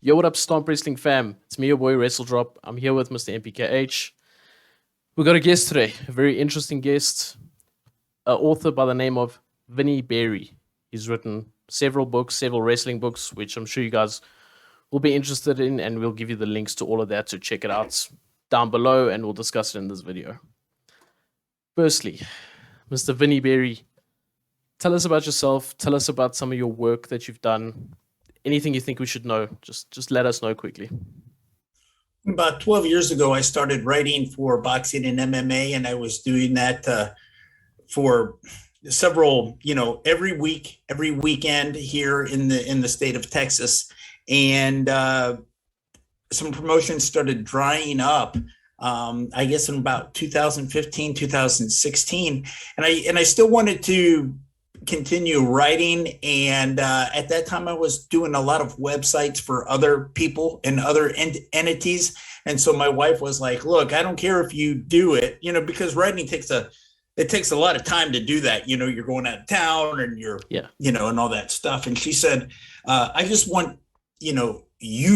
Yo, what up, Stomp Wrestling fam? It's me, your boy WrestleDrop. I'm here with Mr. MPKH. We got a guest today, a very interesting guest, an author by the name of Vinny Berry. He's written several books, several wrestling books, which I'm sure you guys will be interested in, and we'll give you the links to all of that to check it out down below, and we'll discuss it in this video. Firstly, Mr. Vinny Berry, tell us about yourself. Tell us about some of your work that you've done. Anything you think we should know, just let us know quickly. About 12 years ago, I started writing for boxing and MMA, and I was doing that for several, every week, every weekend here in the state of Texas. And some promotions started drying up, I guess in about 2015, 2016. And I still wanted to continue writing, and at that time I was doing a lot of websites for other people and other entities. And so my wife was like, look, I don't care if you do it, because writing takes a lot of time to do that. You're going out of town and you're and all that stuff. And she said, I just want you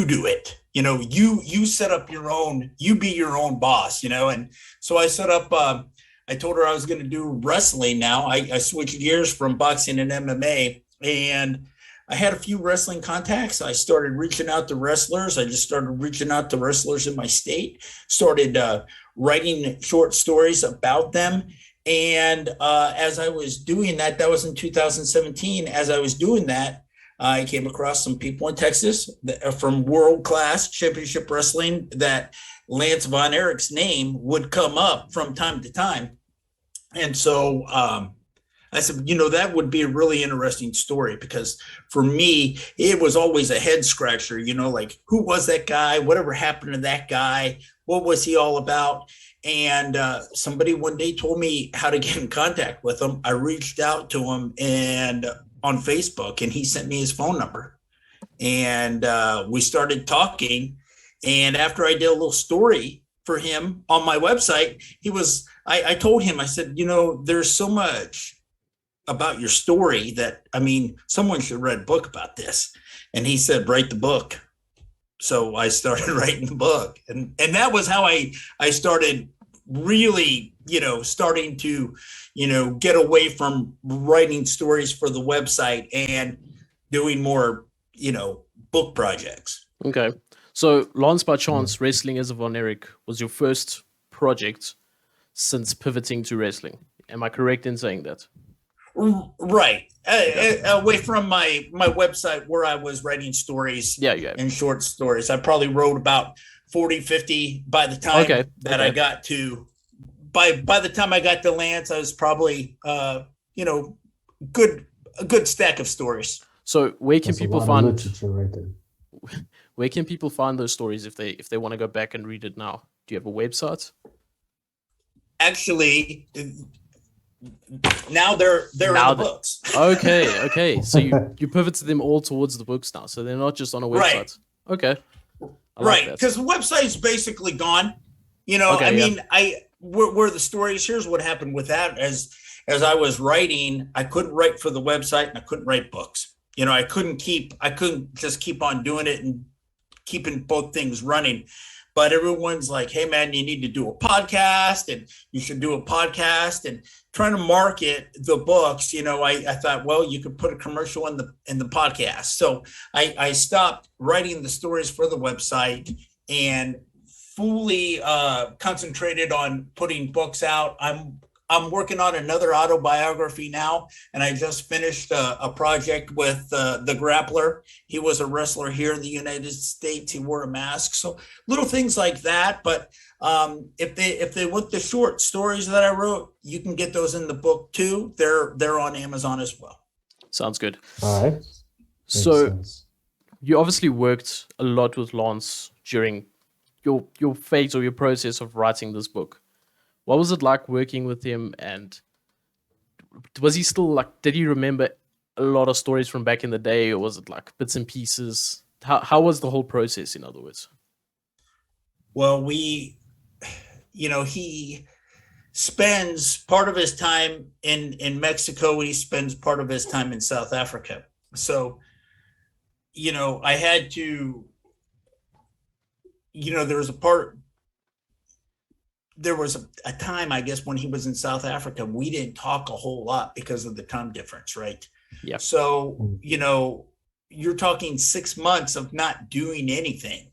do it. You set up your own, you be your own boss. And so I set up I told her I was going to do wrestling now. I switched gears from boxing and MMA, and I had a few wrestling contacts. I started reaching out to wrestlers. I just started reaching out to wrestlers in my state, started writing short stories about them. And as I was doing that, that was in 2017. As I was doing that, I came across some people in Texas from World Class Championship Wrestling that Lance Vo Erich's name would come up from time to time. And so I said, that would be a really interesting story, because for me, it was always a head scratcher, like, who was that guy? Whatever happened to that guy? What was he all about? And somebody one day told me how to get in contact with him. I reached out to him and on Facebook, and he sent me his phone number. And we started talking. And after I did a little story for him on my website, I told him, I said, there's so much about your story that, someone should write a book about this. And he said, write the book. So I started writing the book. And that was how I started really, starting to, get away from writing stories for the website and doing more, book projects. Okay. So Lance by Chance, Wrestling as a Vo Erich, was your first project since pivoting to wrestling. Am I correct in saying that? Right. Away from my website where I was writing stories and short stories. I probably wrote about 40, 50 by the time I got to, by the time I got to Lance, I was probably, a good stack of stories. So where can people find literature right there? Where can people find those stories if they want to go back and read it now? Do you have a website? Actually, now they're in the books. Okay. So you pivoted them all towards the books now, so they're not just on a website. Right. Okay. Right, because the website's basically gone. Where the stories. Here's what happened with that. As I was writing, I couldn't write for the website, and I couldn't write books. I couldn't just keep on doing it and keeping both things running. But everyone's like, hey man, you need to do a podcast, and you should do a podcast, and trying to market the books. I thought, well, you could put a commercial in the podcast. So I stopped writing the stories for the website and fully concentrated on putting books out. I'm working on another autobiography now, and I just finished a project with the Grappler. He was a wrestler here in the United States. He wore a mask, so little things like that. But if they want the short stories that I wrote, you can get those in the book too. They're on Amazon as well. Sounds good. All right. So you obviously worked a lot with Lance during your phase or your process of writing this book. What was it like working with him, and was he still did he remember a lot of stories from back in the day, or was it like bits and pieces? How was the whole process, in other words? Well, he spends part of his time in Mexico, and he spends part of his time in South Africa. So, I had to there was a time, I guess, when he was in South Africa, we didn't talk a whole lot because of the time difference, right? Yeah. So, Mm. you're talking 6 months of not doing anything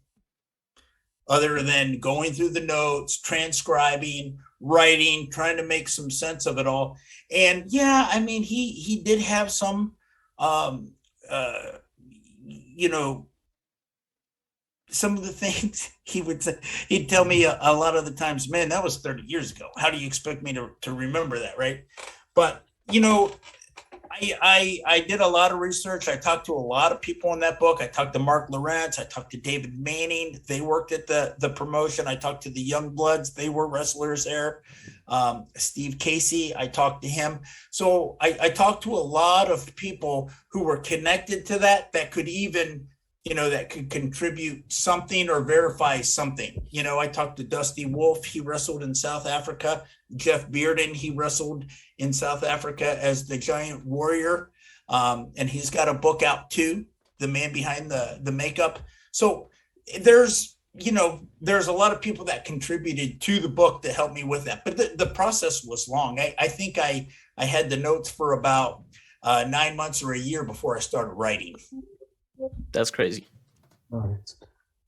other than going through the notes, transcribing, writing, trying to make some sense of it all. And yeah, I mean, he did have some, um, uh, you know, some of the things he would say. He'd tell me a lot of the times, man, that was 30 years ago. How do you expect me to remember that, right? But I did a lot of research. I talked to a lot of people in that book. I talked to Mark Lawrence. I talked to David Manning. They worked at the promotion. I talked to the Young Bloods. They were wrestlers there. Steve Casey, I talked to him. So I talked to a lot of people who were connected to that could even, that could contribute something or verify something. I talked to Dusty Wolf. He wrestled in South Africa. Jeff Bearden, he wrestled in South Africa as the Giant Warrior. And he's got a book out too, The Man Behind the Makeup. So there's a lot of people that contributed to the book to help me with that. But the process was long. I think I had the notes for about 9 months or a year before I started writing. That's crazy. All right.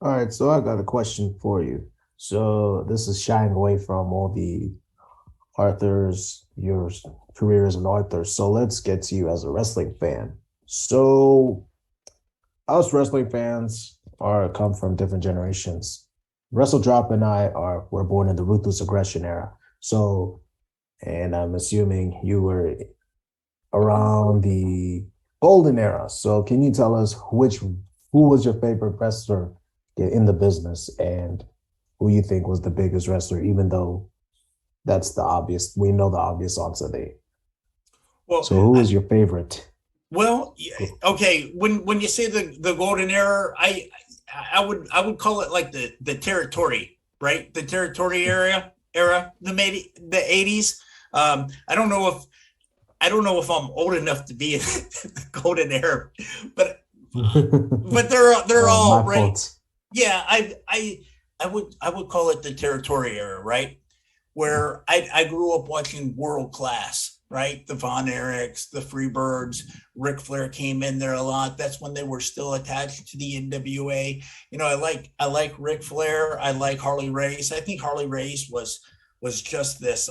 All right. So I got a question for you. So this is shying away from all the Arthur's, your career as an author. So let's get to you as a wrestling fan. So us wrestling fans come from different generations. Wrestle Drop and I were born in the Ruthless Aggression era. So, and I'm assuming you were around the golden era. So can you tell us who was your favorite wrestler in the business and who you think was the biggest wrestler, even though that's we know the obvious answer there. Well, so who is your favorite? Well, okay. When you say the golden era, I would call it like the territory, right? The territory era, the 80s. I don't know if I'm old enough to be in the golden era, but they're all right. Fault. Yeah, I would call it the territory era, right? Where I grew up watching World Class, right? The Vo Erichs, the Freebirds, Ric Flair came in there a lot. That's when they were still attached to the NWA. I like Ric Flair. I like Harley Race. I think Harley Race was just this.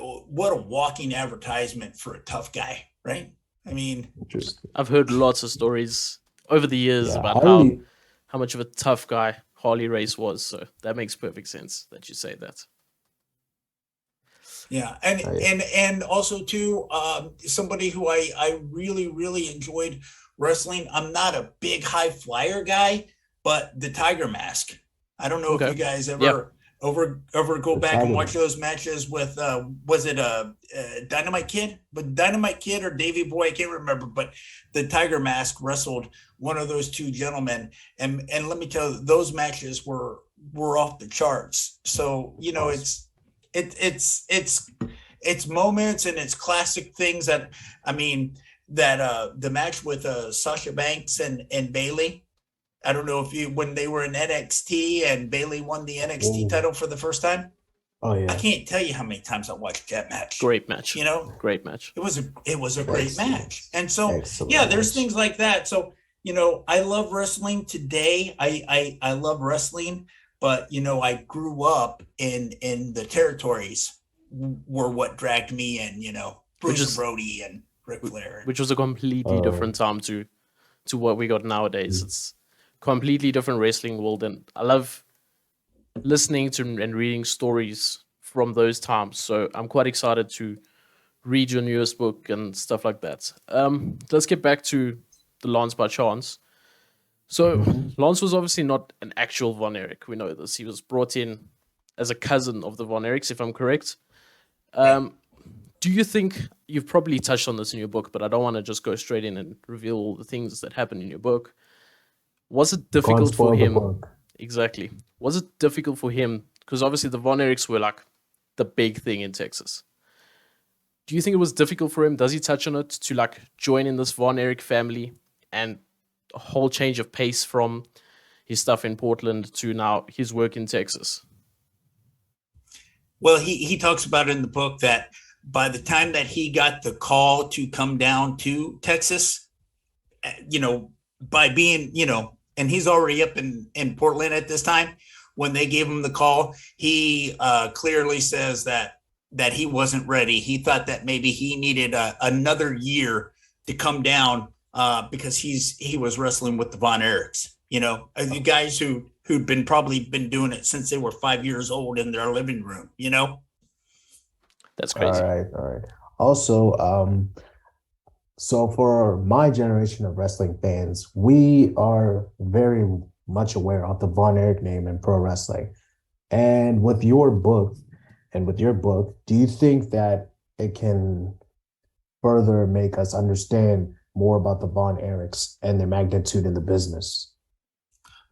What a walking advertisement for a tough guy, right? I mean, I've heard lots of stories over the years about how much of a tough guy Harley Race was. So that makes perfect sense that you say that. Yeah, and also too, somebody who I really really enjoyed wrestling. I'm not a big high flyer guy, but the Tiger Mask. I don't know if you guys ever go back and watch those matches with was it Dynamite Kid? But Dynamite Kid or Davey Boy, I can't remember. But the Tiger Mask wrestled one of those two gentlemen, and let me tell you, those matches were off the charts. So it's moments and it's classic things that the match with Sasha Banks and Bailey. I don't know if when they were in NXT and Bailey won the NXT title for the first time. Oh yeah. I can't tell you how many times I watched that match. Great match. Great match. It was a great match. And so there's things like that. So, I love wrestling today. I love wrestling, but I grew up in the territories were what dragged me in, Bruce Brody and Ric Flair. Which was a completely different time to what we got nowadays. It's completely different wrestling world, and I love listening to and reading stories from those times. So I'm quite excited to read your newest book and stuff like that. Let's get back to the Lance by Chance. So Lance was obviously not an actual Vo Erich. We know this. He was brought in as a cousin of the Vo Erichs, if I'm correct. Do you think, you've probably touched on this in your book, but I don't want to just go straight in and reveal all the things that happened in your book. Was it difficult for him? Exactly. Was it difficult for him? Because obviously the Vo Erichs were like the big thing in Texas. Do you think it was difficult for him? Does he touch on it to like join in this Vo Erich family and a whole change of pace from, his stuff in Portland to now his work in Texas? Well, he talks about in the book that by the time that he got the call to come down to Texas, by being, and he's already up in Portland at this time, when they gave him the call, he clearly says that he wasn't ready. He thought that maybe he needed another year to come down because he was wrestling with the Von Erichs, the guys who'd probably been doing it since they were 5 years old in their living room, That's crazy. All right. Also, so for my generation of wrestling fans, we are very much aware of the Von Erich name in pro wrestling. And with your book, do you think that it can further make us understand more about the Von Erichs and their magnitude in the business?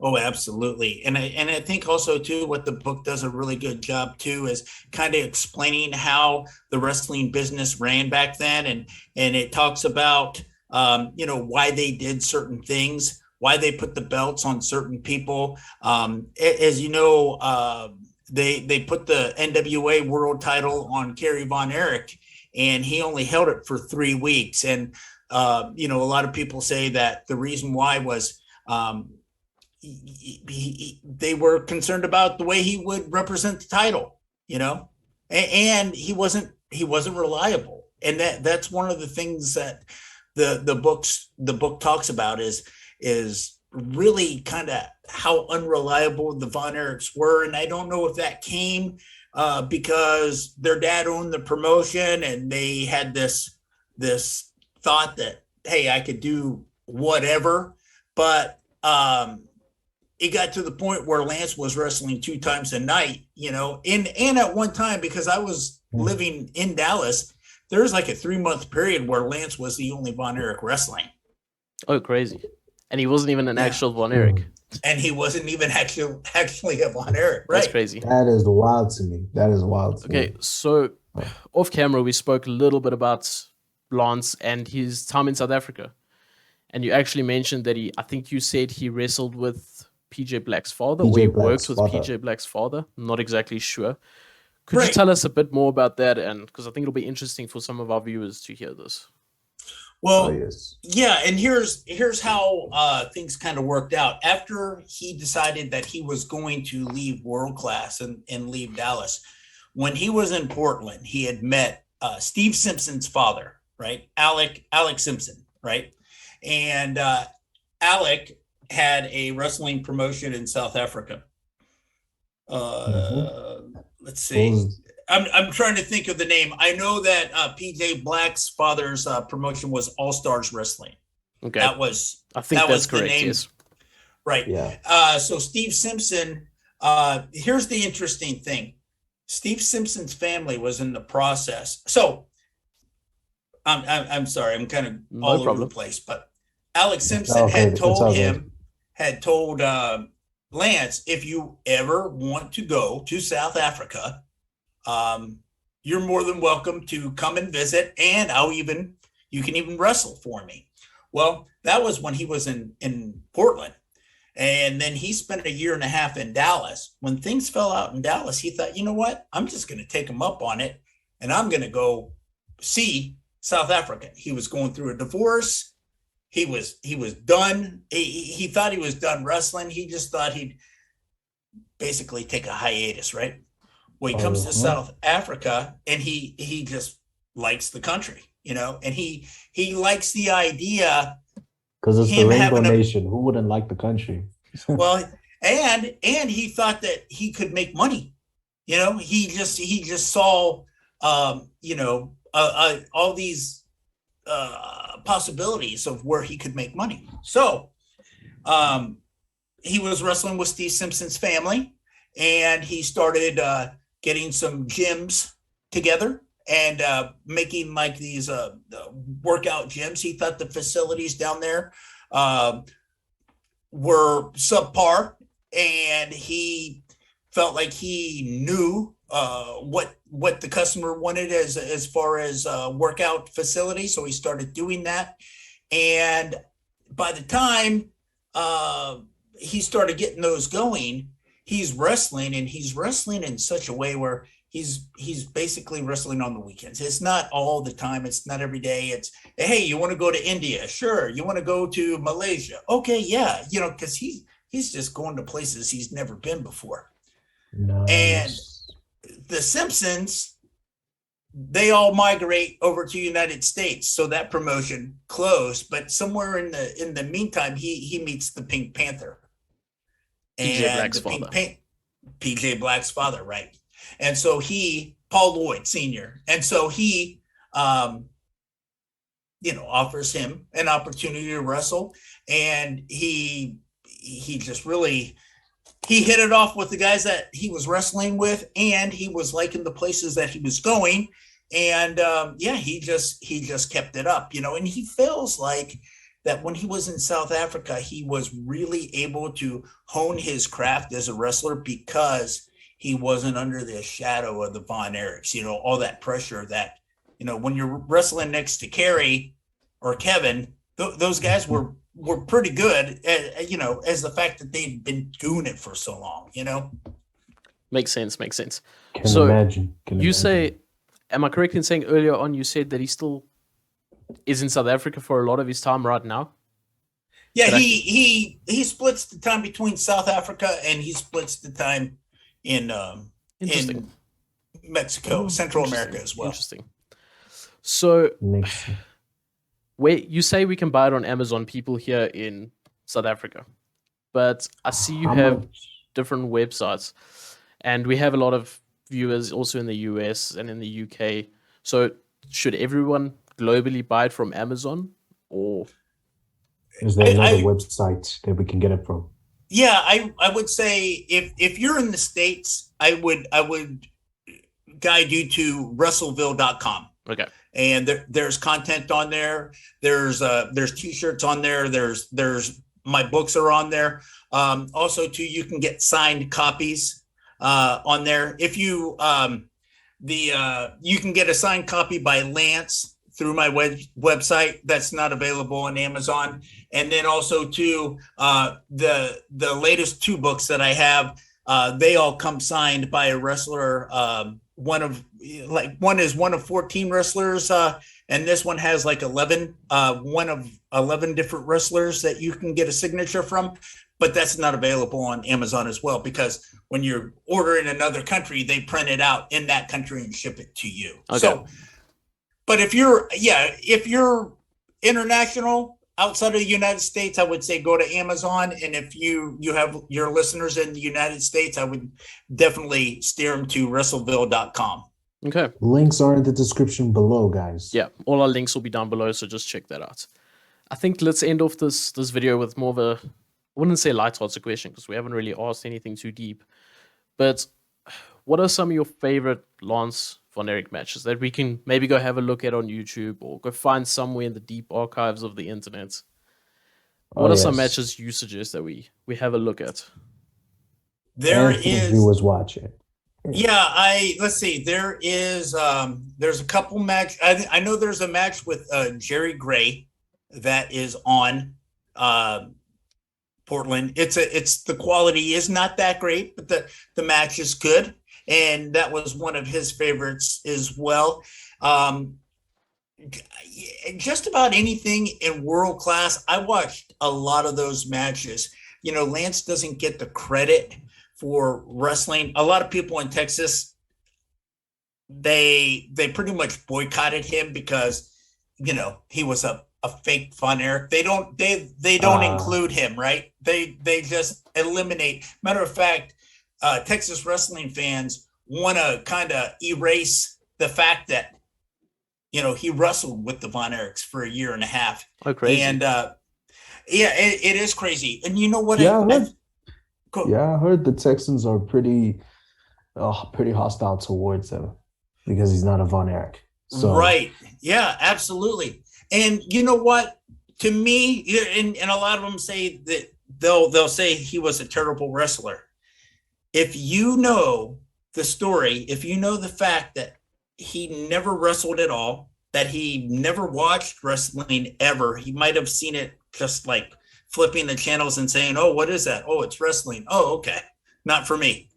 Oh, absolutely. And I think also too, what the book does a really good job too is kind of explaining how the wrestling business ran back then. And it talks about, why they did certain things, why they put the belts on certain people. As you know, they put the NWA world title on Kerry Von Erich, and he only held it for 3 weeks. And, a lot of people say that the reason why was, they were concerned about the way he would represent the title, and he wasn't reliable. And that's one of the things that the book talks about is really kind of how unreliable the Von Erichs were. And I don't know if that came because their dad owned the promotion and they had this thought that, hey, I could do whatever, but it got to the point where Lance was wrestling 2 times a night, and at one time, because I was living in Dallas, there was like a 3-month period where Lance was the only Von Erich wrestling. Oh, crazy. And he wasn't even an actual Von Erich. And he wasn't even actually a Von Erich, right? That's crazy. That is wild to me. Okay, so off camera, we spoke a little bit about Lance and his time in South Africa. And you actually mentioned that I think you said he wrestled with PJ Black's father, or he worked with PJ Black's father. I'm not exactly sure. Could you tell us a bit more about that? And because I think it'll be interesting for some of our viewers to hear this. Well, yeah, and here's how things kind of worked out. After he decided that he was going to leave World Class and leave Dallas, when he was in Portland, he had met Steve Simpson's father, right? Alec Simpson, right? And Alec had a wrestling promotion in South Africa. Let's see. I'm trying to think of the name. I know that PJ Black's father's promotion was All Stars Wrestling. Okay, I think that's correct. The name. Yes. Right. Yeah. So Steve Simpson. Here's the interesting thing. Steve Simpson's family was in the process. So I'm sorry. I'm kind of all over the place, but Alex Simpson had told Lance, if you ever want to go to South Africa, you're more than welcome to come and visit, and you can even wrestle for me. Well, that was when he was in Portland. And then he spent 1.5 years in Dallas. When things fell out in Dallas, he thought, you know what? I'm just going to take him up on it, and I'm going to go see South Africa. He was going through a divorce. He was done. He thought he was done wrestling. He just thought he'd basically take a hiatus, right? Well, he comes to South Africa, and he just likes the country, and he likes the idea. Because it's the Rainbow Nation. Who wouldn't like the country? Well, and he thought that he could make money. He just saw, all these possibilities of where he could make money. So he was wrestling with Steve Simpson's family, and he started getting some gyms together and making like these workout gyms. He thought the facilities down there were subpar, and he felt like he knew what the customer wanted as far as workout facility. So he started doing that. And by the time he started getting those going, he's wrestling, and he's wrestling in such a way where he's basically wrestling on the weekends. It's not all the time. It's not every day. It's, hey, you want to go to India? Sure. You want to go to Malaysia? Okay, yeah. Because he's just going to places he's never been before. Nice. And the Simpsons, they all migrate over to United States, so that promotion closed. But somewhere in the meantime, he meets the Pink Panther, PJ Black's father. PJ Black's father, right? And so Paul Lloyd Sr., and so he, offers him an opportunity to wrestle, and he just really. He hit it off with the guys that he was wrestling with, and he was liking the places that he was going. And he just kept it up, and he feels like that when he was in South Africa, he was really able to hone his craft as a wrestler because he wasn't under the shadow of the Von Erichs, all that pressure that, when you're wrestling next to Kerry or Kevin, those guys were pretty good, as the fact that they'd been doing it for so long, Makes sense. Can imagine. You say, am I correct in saying earlier on you said that he still is in South Africa for a lot of his time right now? Yeah, he splits the time between South Africa, and he splits the time in Mexico, Central America as well. Interesting. So, where you say we can buy it on Amazon, people here in South Africa, but I see you have different websites, and we have a lot of viewers also in the US and in the UK. So, should everyone globally buy it from Amazon, or is there another website that we can get it from? Yeah, I would say if you're in the States, I would guide you to Wrestleville.com. Okay. And there's content on there. There's t-shirts on there. There's my books are on there. Also too, you can get signed copies on there. If you you can get a signed copy by Lance through my website. That's not available on Amazon. And then also too, the latest 2 books that I have, they all come signed by a wrestler. One is one of 14 wrestlers, and this one has like 11, one of 11 different wrestlers that you can get a signature from. But that's not available on Amazon as well, because when you're ordering another country, they print it out in that country and ship it to you. Okay. So, but if you're international outside of the United States, I would say go to Amazon. And if you have your listeners in the United States, I would definitely steer them to Wrestleville.com. Okay. Links are in the description below, guys. Yeah, all our links will be down below, so just check that out. I think let's end off this video with more of a, I wouldn't say lighthearted question, because we haven't really asked anything too deep. But what are some of your favorite Lance Von Erich matches that we can maybe go have a look at on YouTube, or go find somewhere in the deep archives of the internet? What are some matches you suggest that we have a look at? He was watching. Yeah, let's see. There's a couple match. I know there's a match with Jerry Gray that is on Portland. It's the quality is not that great, but the match is good. And that was one of his favorites as well. Just about anything in world class. I watched a lot of those matches. Lance doesn't get the credit for wrestling. A lot of people in Texas, they pretty much boycotted him because, he was a fake Von Erich. They don't include him, right? They just eliminate. Matter of fact, Texas wrestling fans want to kind of erase the fact that, he wrestled with the Von Erichs for 1.5 years. Oh, crazy. And it is crazy. And you know what? Yeah, I heard the Texans are pretty hostile towards him because he's not a Von Erich. So. Right. Yeah, absolutely. And you know what? To me, and a lot of them say that they'll say he was a terrible wrestler. If you know the story, if you know the fact that he never wrestled at all, that he never watched wrestling ever, he might have seen it just like flipping the channels and saying, "Oh, what is that? Oh, it's wrestling. Oh, okay, not for me."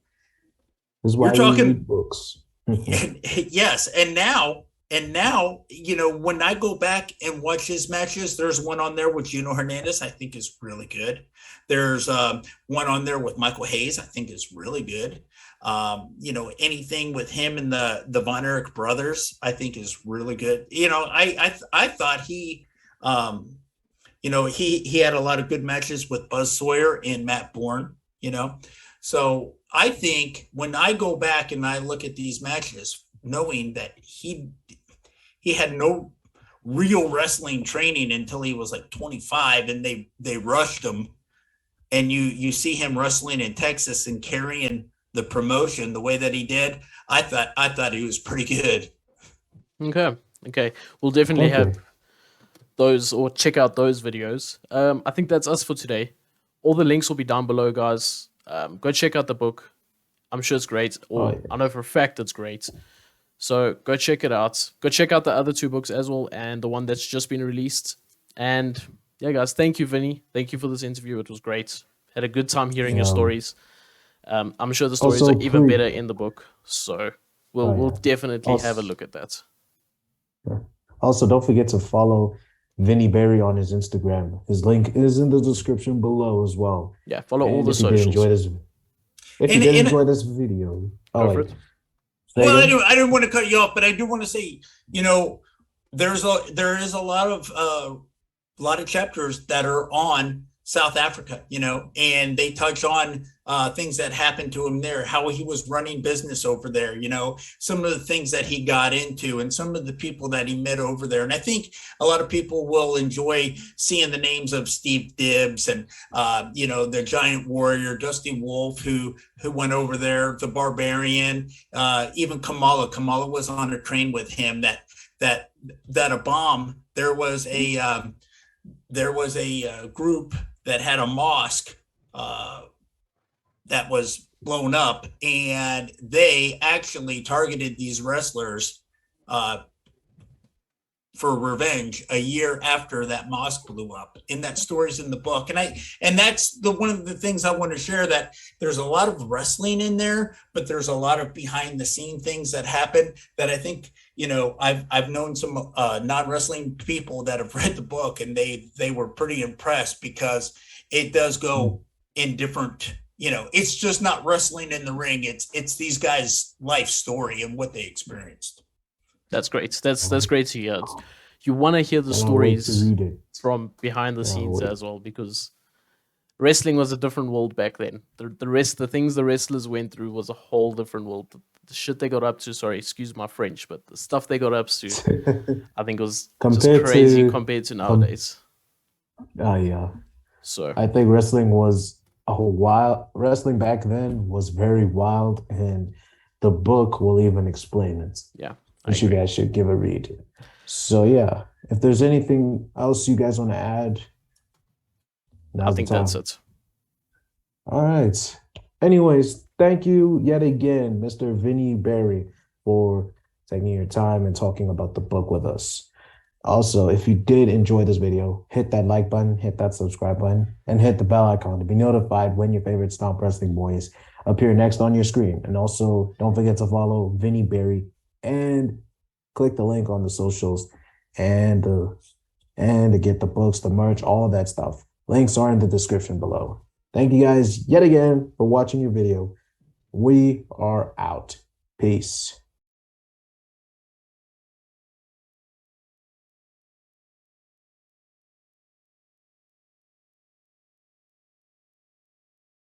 This is You're why we talking read books. yes, and now, when I go back and watch his matches, there's one on there with Gino Hernandez, I think is really good. There's one on there with Michael Hayes, I think is really good. Anything with him and the Von Erich brothers, I think is really good. I thought he had a lot of good matches with Buzz Sawyer and Matt Bourne. So I think when I go back and I look at these matches, knowing that he had no real wrestling training until he was like 25, and they rushed him, and you see him wrestling in Texas and carrying the promotion the way that he did. I thought he was pretty good. Okay. We'll definitely Okay. have those, or check out those videos. I think that's us for today. All the links will be down below, guys. Go check out the book. I'm sure it's great, or yeah. I know for a fact it's great. So go check it out. Go check out the other 2 books as well, and the one that's just been released. And yeah, guys, thank you, Vinny. Thank you for this interview. It was great. Had a good time hearing your stories. I'm sure the stories Also, are even better in the book. So we'll definitely have a look at that. Also, don't forget to follow Vinny Berry on his Instagram. His link is in the description below as well. Yeah, follow all And the if you did socials. enjoy this video, Go for it. Well, I didn't want to cut you off, but I do want to say, there is a lot of chapters that are on South Africa, and they touch on things that happened to him there, how he was running business over there, some of the things that he got into, and some of the people that he met over there. And I think a lot of people will enjoy seeing the names of Steve Dibbs and the Giant Warrior, Dusty Wolf, who went over there, the Barbarian, even Kamala. Kamala was on a train with him. That a bomb. There was a group that had a mosque that was blown up, and they actually targeted these wrestlers for revenge a year after that mosque blew up. And that story's in the book. And that's one of the things I want to share, that there's a lot of wrestling in there, but there's a lot of behind the scene things that happen that I think, I've known some non-wrestling people that have read the book, and they were pretty impressed, because it does go in different, it's just not wrestling in the ring. It's these guys' life story and what they experienced. That's great. That's great to hear. You want to hear the stories from behind the scenes as well, because wrestling was a different world back then. The things the wrestlers went through was a whole different world. The shit they got up to, sorry, excuse my French, but the stuff they got up to, I think was just crazy compared to nowadays. Yeah. So I think wrestling back then was very wild, and the book will even explain it. Yeah. You guys should give a read. So yeah, if there's anything else you guys want to add, I think that's it. All right. Anyways, thank you yet again, Mr. Vinny Berry, for taking your time and talking about the book with us. Also, if you did enjoy this video, hit that like button, hit that subscribe button, and hit the bell icon to be notified when your favorite Stomp Wrestling boys appear next on your screen. And also, don't forget to follow Vinny Berry and click the link on the socials and to get the books, the merch, all of that stuff. Links are in the description below. Thank you guys yet again for watching your video. We are out. Peace.